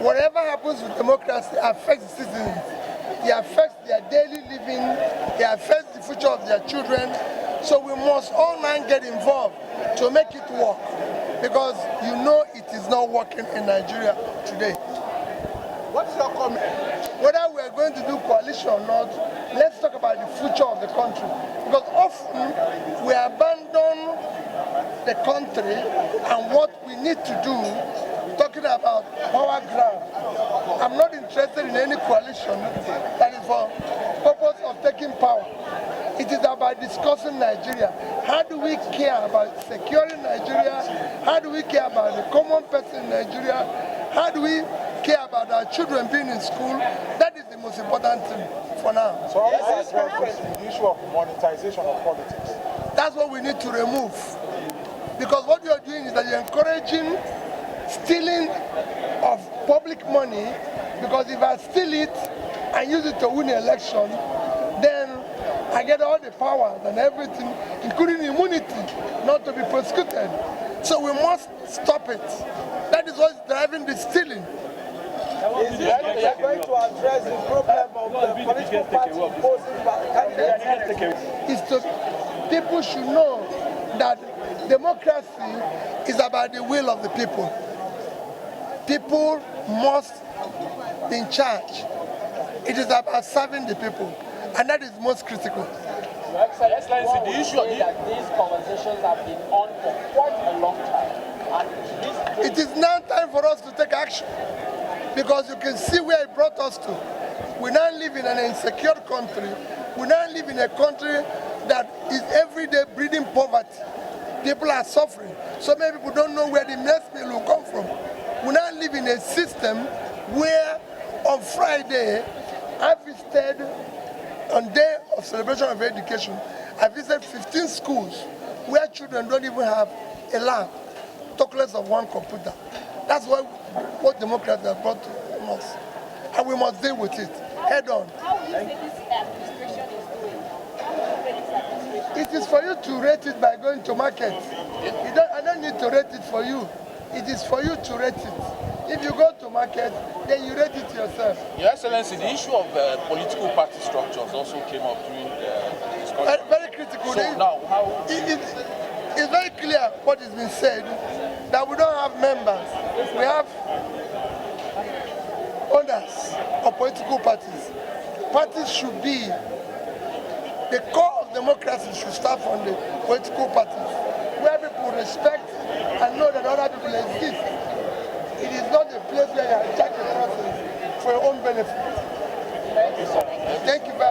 Whatever happens with democracy affects the citizens. It affects their daily living, it affects the future of their children. So we must all now get involved to make it work, because you know it is not working in Nigeria today. What's your comment? Whether we are going to do coalition or not, let's talk about the future of the country. Because often we abandon the country and what we need to do, talking about power grab. I'm not interested in any coalition that is for purpose of taking power. It is about discussing Nigeria. How do we care about securing Nigeria? How do we care about the common person in Nigeria? How do we care about our children being in school? That is the most important thing for now. So how is the issue of monetization of politics? That's what we need to remove. Because what you are doing is that you're encouraging stealing of public money, because if I steal it and use it to win an election, then I get all the powers and everything, including immunity, not to be prosecuted. So we must stop it. That is what's driving the stealing. Is it going to address the problem of the political party opposing candidates? People should know that democracy is about the will of the people. People must be in charge. It is about serving the people, and that is most critical. Your Excellency, the issue is that these conversations have been on for quite a long time. And it is now time for us to take action, because you can see where it brought us to. We now live in an insecure country. We now live in a country that is every day breeding poverty. People are suffering. So many people don't know where the next meal will come from. We now live in a system where on Friday, I visited, on day of celebration of education, I visited 15 schools where children don't even have a lab, talk less of one computer. That's what democrats have brought to us. And we must deal with it head on. How do you say this administration is doing? How do you say this administration? It is for you to rate it by going to market. I don't need to rate it for you. It is for you to rate it. If you go to market, then you rate it yourself. Your Excellency, the issue of political party structures also came up during the discussion. Very critical. So now, how... It's very clear what has been said, that we don't have members. We have owners of political parties. Parties should be, the core of democracy should start from the political parties, where people respect and know that other people exist. It is not a place where you hijack the process for your own benefit. Thank you very much.